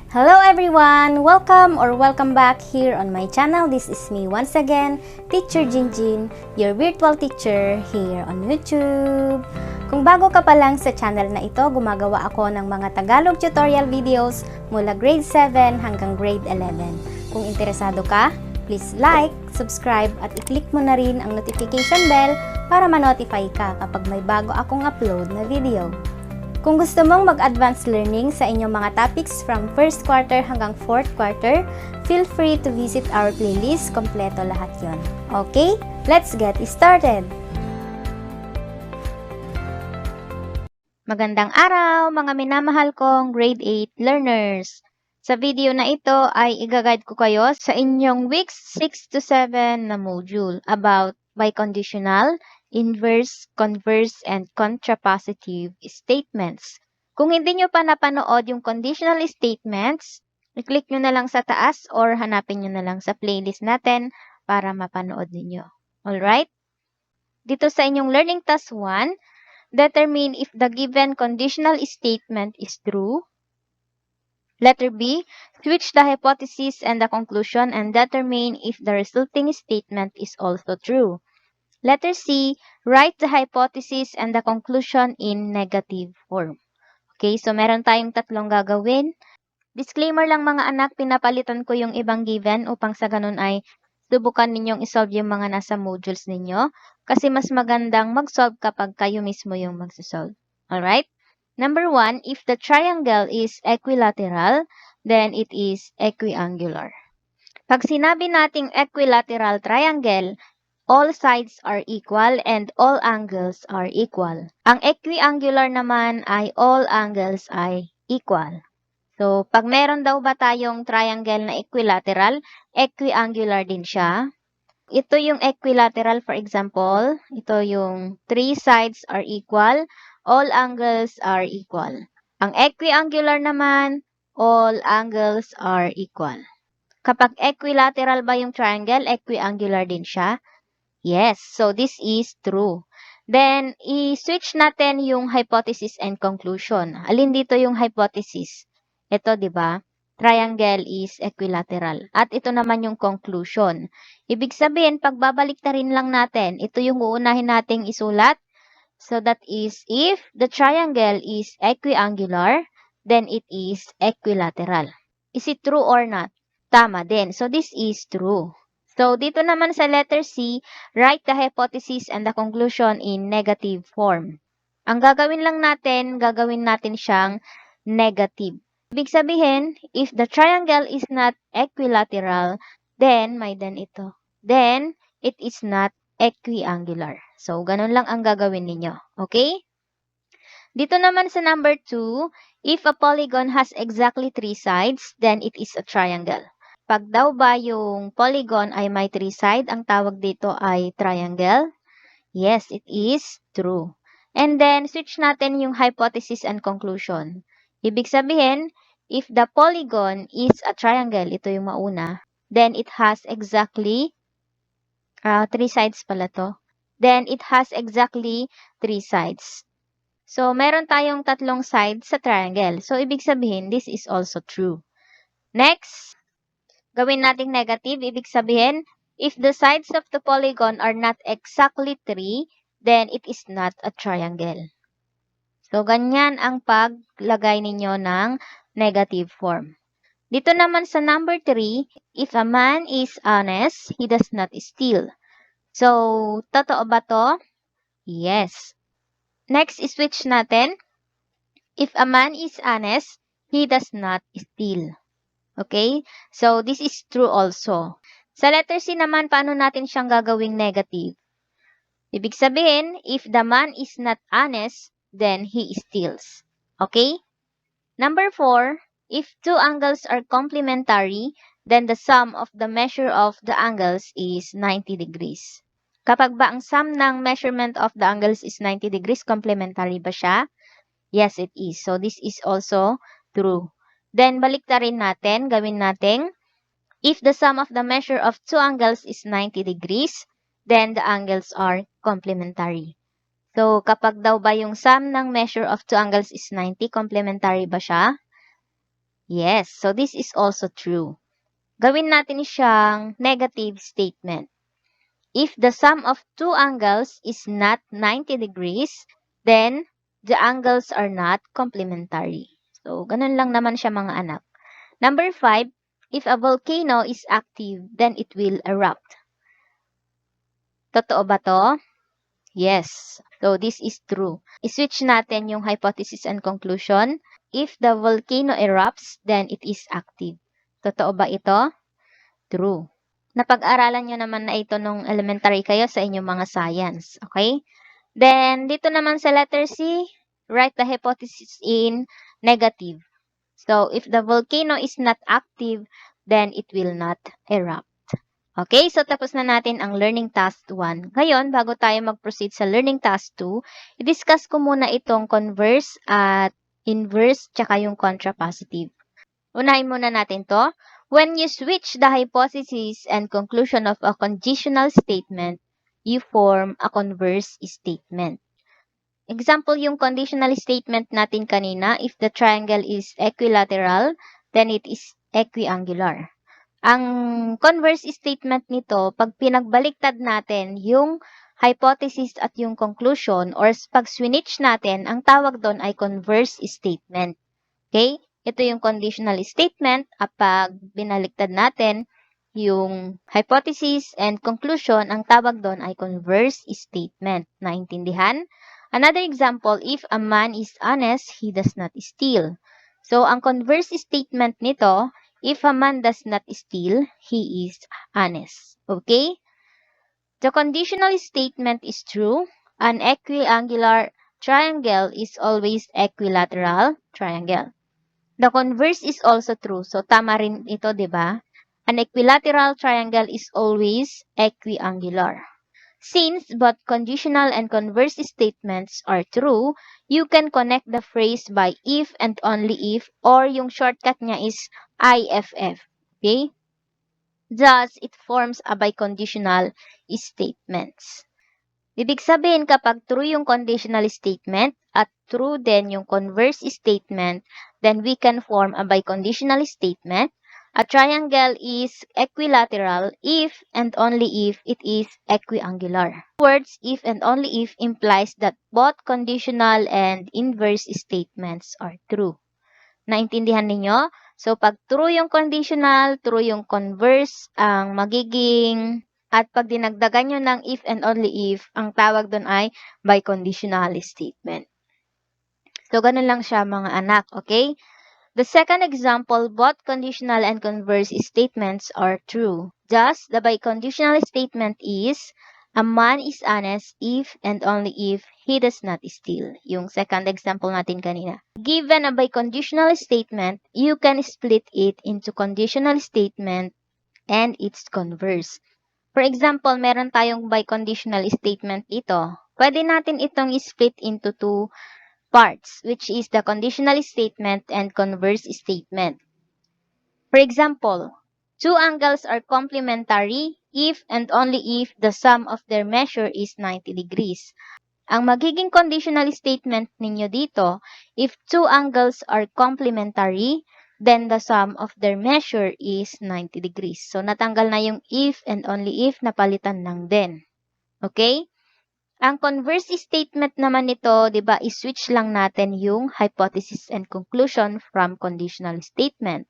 Hello everyone! Welcome back here on my channel. This is me once again, Teacher Jinjin, your virtual teacher here on YouTube. Kung bago ka pa lang sa channel na ito, gumagawa ako ng mga Tagalog tutorial videos mula grade 7 hanggang grade 11. Kung interesado ka, please like, subscribe at i-click mo na rin ang notification bell para ma-notify ka kapag may bago akong upload na video. Kung gusto mong mag-advance learning sa inyong mga topics from 1st quarter hanggang 4th quarter, feel free to visit our playlist. Kompleto lahat yon. Okay, let's get started! Magandang araw mga minamahal kong grade 8 learners! Sa video na ito ay i-guide ko kayo sa inyong weeks 6 to 7 na module about biconditional, inverse, converse, and contrapositive statements. Kung hindi nyo pa napanood yung conditional statements, i-click nyo na lang sa taas or hanapin nyo na lang sa playlist natin para mapanood ninyo. Alright? Dito sa inyong learning task 1, determine if the given conditional statement is true. Letter B, switch the hypothesis and the conclusion and determine if the resulting statement is also true. Letter C, write the hypothesis and the conclusion in negative form. Okay, so meron tayong tatlong gagawin. Disclaimer lang mga anak, pinapalitan ko yung ibang given upang sa ganun ay subukan ninyong isolve yung mga nasa modules ninyo kasi mas magandang mag-solve kapag kayo mismo yung magsasolve. Alright? Number 1, if the triangle is equilateral, then it is equiangular. Pag sinabi nating equilateral triangle, all sides are equal and all angles are equal. Ang equiangular naman ay all angles ay equal. So, pag meron daw ba tayong triangle na equilateral, equiangular din siya. Ito yung equilateral, for example. Ito yung three sides are equal, all angles are equal. Ang equiangular naman, all angles are equal. Kapag equilateral ba yung triangle, equiangular din siya? Yes, so this is true. Then, i-switch natin yung hypothesis and conclusion. Alin dito yung hypothesis? Ito, di ba? Triangle is equilateral. At ito naman yung conclusion. Ibig sabihin, pagbabalik na rin lang natin, ito yung uunahin nating isulat. So that is, if the triangle is equiangular, then it is equilateral. Is it true or not? Tama din. So this is true. So, dito naman sa letter C, write the hypothesis and the conclusion in negative form. Ang gagawin lang natin, gagawin natin siyang negative. Ibig sabihin, if the triangle is not equilateral, then, may then ito. Then, it is not equiangular. So, ganun lang ang gagawin ninyo. Okay? Dito naman sa number 2, if a polygon has exactly 3 sides, then it is a triangle. Pag daw ba yung polygon ay may 3 sides, ang tawag dito ay triangle? Yes, it is true. And then, switch natin yung hypothesis and conclusion. Ibig sabihin, if the polygon is a triangle, ito yung mauna, then it has exactly 3 sides pala to. Then, it has exactly 3 sides. So, meron tayong tatlong sides sa triangle. So, ibig sabihin, this is also true. Next, gawin nating negative. Ibig sabihin, if the sides of the polygon are not exactly 3, then it is not a triangle. So, ganyan ang paglagay ninyo ng negative form. Dito naman sa number 3, if a man is honest, he does not steal. So, totoo ba to? Yes. Next, switch natin. If a man is honest, he does not steal. Okay? So, this is true also. Sa letter C naman, paano natin siyang gagawing negative? Ibig sabihin, if the man is not honest, then he steals. Okay? Number 4, if two angles are complementary, then the sum of the measure of the angles is 90 degrees. Kapag ba ang sum ng measurement of the angles is 90 degrees, complementary ba siya? Yes, it is. So, this is also true. Then, baliktarin natin, gawin natin, if the sum of the measure of two angles is 90 degrees, then the angles are complementary. So, kapag daw ba yung sum ng measure of two angles is 90, complementary ba siya? Yes, so this is also true. Gawin natin siyang negative statement. If the sum of two angles is not 90 degrees, then the angles are not complementary. So, ganun lang naman siya mga anak. Number 5, if a volcano is active, then it will erupt. Totoo ba to? Yes. So, this is true. I-switch natin yung hypothesis and conclusion. If the volcano erupts, then it is active. Totoo ba ito? True. Napag-aralan nyo naman na ito nung elementary kayo sa inyong mga science. Okay? Then, dito naman sa letter C, write the hypothesis in negative. So, if the volcano is not active, then it will not erupt. Okay, so tapos na natin ang learning task 1. Ngayon, bago tayo mag-proceed sa learning task 2, i-discuss ko muna itong converse at inverse tsaka yung contrapositive. Unahin muna natin to. When you switch the hypothesis and conclusion of a conditional statement, you form a converse statement. Example yung conditional statement natin kanina, if the triangle is equilateral, then it is equiangular. Ang converse statement nito, pag pinagbaliktad natin yung hypothesis at yung conclusion or pag switch natin, ang tawag doon ay converse statement. Okay? Ito yung conditional statement at pag binaliktad natin yung hypothesis and conclusion, ang tawag doon ay converse statement. Naintindihan? Another example, if a man is honest, he does not steal. So, ang converse statement nito, if a man does not steal, he is honest. Okay? The conditional statement is true. An equiangular triangle is always equilateral triangle. The converse is also true. So, tama rin ito, di ba? An equilateral triangle is always equiangular. Since both conditional and converse statements are true, you can connect the phrase by if and only if, or yung shortcut niya is IFF. Okay? Thus, it forms a biconditional statements. Ibig sabihin kapag true yung conditional statement at true din yung converse statement, then we can form a biconditional statement. A triangle is equilateral if and only if it is equiangular. Words if and only if implies that both conditional and inverse statements are true. Naintindihan ninyo? So, pag true yung conditional, true yung converse, ang magiging at pag dinagdagan nyo ng if and only if, ang tawag doon ay biconditional statement. So, ganun lang siya mga anak, okay? The second example, both conditional and converse statements are true. Thus, the biconditional statement is, a man is honest if and only if he does not steal. Yung second example natin kanina. Given a biconditional statement, you can split it into conditional statement and its converse. For example, meron tayong biconditional statement dito. Pwede natin itong split into two parts, which is the conditional statement and converse statement. For example, two angles are complementary if and only if the sum of their measure is 90 degrees. Ang magiging conditional statement ninyo dito, if two angles are complementary, then the sum of their measure is 90 degrees. So, natanggal na yung if and only if, napalitan ng then. Okay? Ang converse statement naman nito, di ba, i-switch lang natin yung hypothesis and conclusion from conditional statement.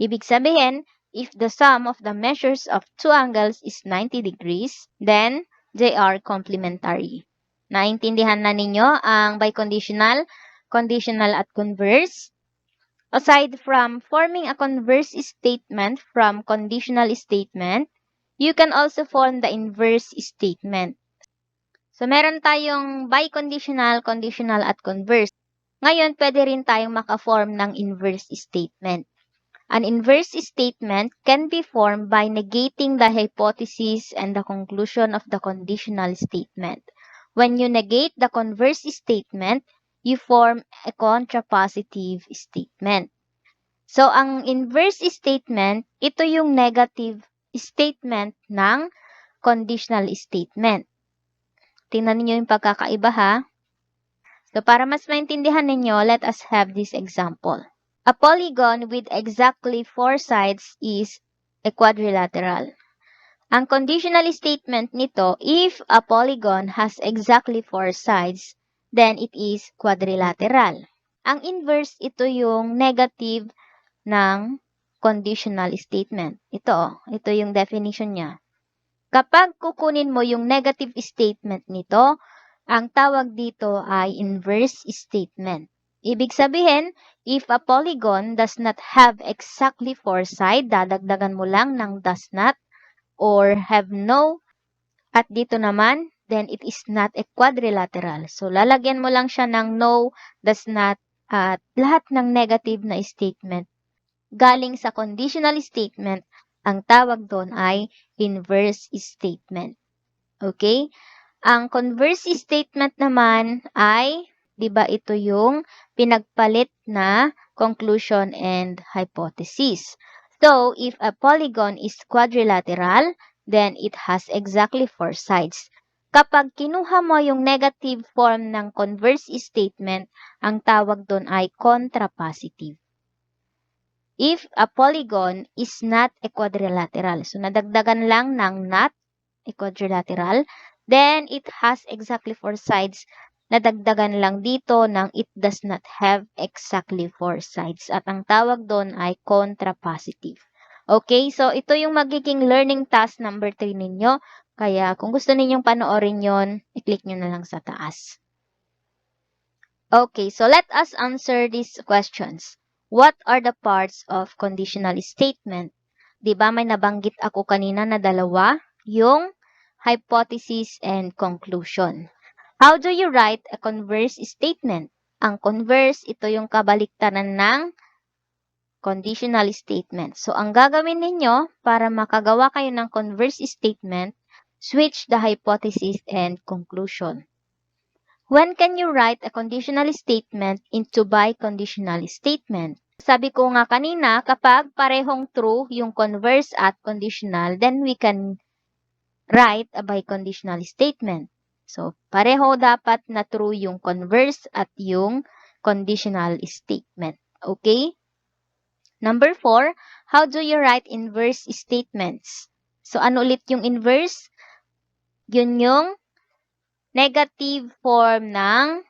Ibig sabihin, if the sum of the measures of two angles is 90 degrees, then they are complementary. Naintindihan na ninyo ang biconditional, conditional at converse? Aside from forming a converse statement from conditional statement, you can also form the inverse statement. So, meron tayong biconditional, conditional, at converse. Ngayon, pwede rin tayong maka-form ng inverse statement. An inverse statement can be formed by negating the hypothesis and the conclusion of the conditional statement. When you negate the converse statement, you form a contrapositive statement. So, ang inverse statement, ito yung negative statement ng conditional statement. Tingnan niyo yung pagkakaiba ha. So, para mas maintindihan ninyo, let us have this example. A polygon with exactly 4 sides is a quadrilateral. Ang conditional statement nito, if a polygon has exactly 4 sides, then it is quadrilateral. Ang inverse, ito yung negative ng conditional statement. Ito yung definition niya. Kapag kukunin mo yung negative statement nito, ang tawag dito ay inverse statement. Ibig sabihin, if a polygon does not have exactly 4 sides, dadagdagan mo lang ng does not or have no, at dito naman, then it is not a quadrilateral. So, lalagyan mo lang siya ng no, does not, at lahat ng negative na statement galing sa conditional statement, ang tawag doon ay inverse statement. Okay? Ang converse statement naman ay, di ba ito yung pinagpalit na conclusion and hypothesis. So, if a polygon is quadrilateral, then it has exactly 4 sides. Kapag kinuha mo yung negative form ng converse statement, ang tawag doon ay contrapositive. If a polygon is not a quadrilateral, so nadagdagan lang ng not a quadrilateral, then it has exactly 4 sides. Nadagdagan lang dito ng it does not have exactly 4 sides. At ang tawag doon ay contrapositive. Okay, so ito yung magiging learning task number 3 ninyo. Kaya kung gusto ninyong panoorin yon, i-click nyo na lang sa taas. Okay, so let us answer these questions. What are the parts of conditional statement? Diba may nabanggit ako kanina na dalawa? Yung hypothesis and conclusion. How do you write a converse statement? Ang converse, ito yung kabaliktaran ng conditional statement. So, ang gagawin ninyo para makagawa kayo ng converse statement, switch the hypothesis and conclusion. When can you write a conditional statement into biconditional statement? Sabi ko nga kanina, kapag parehong true yung converse at conditional, then we can write a biconditional statement. So, pareho dapat na true yung converse at yung conditional statement. Okay? Number 4, how do you write inverse statements? So, ano ulit yung inverse? Yun yung negative form ng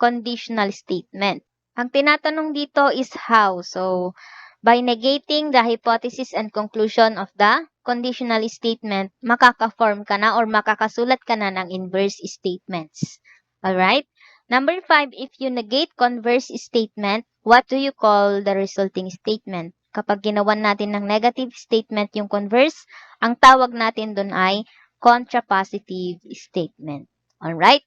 conditional statement. Ang tinatanong dito is how. So, by negating the hypothesis and conclusion of the conditional statement, makaka-form ka na or makakasulat ka na ng inverse statements. Alright? Number 5, if you negate converse statement, what do you call the resulting statement? Kapag ginawan natin ng negative statement yung converse, ang tawag natin dun ay contrapositive statement. Alright?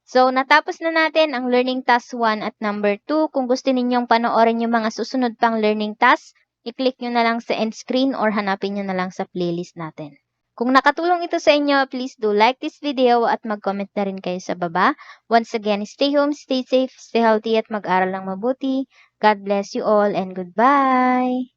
So, natapos na natin ang learning task 1 at number 2. Kung gusto ninyong panoorin yung mga susunod pang learning task, i-click nyo na lang sa end screen or hanapin nyo na lang sa playlist natin. Kung nakatulong ito sa inyo, please do like this video at mag-comment na rin kayo sa baba. Once again, stay home, stay safe, stay healthy at mag-aral ng mabuti. God bless you all and goodbye!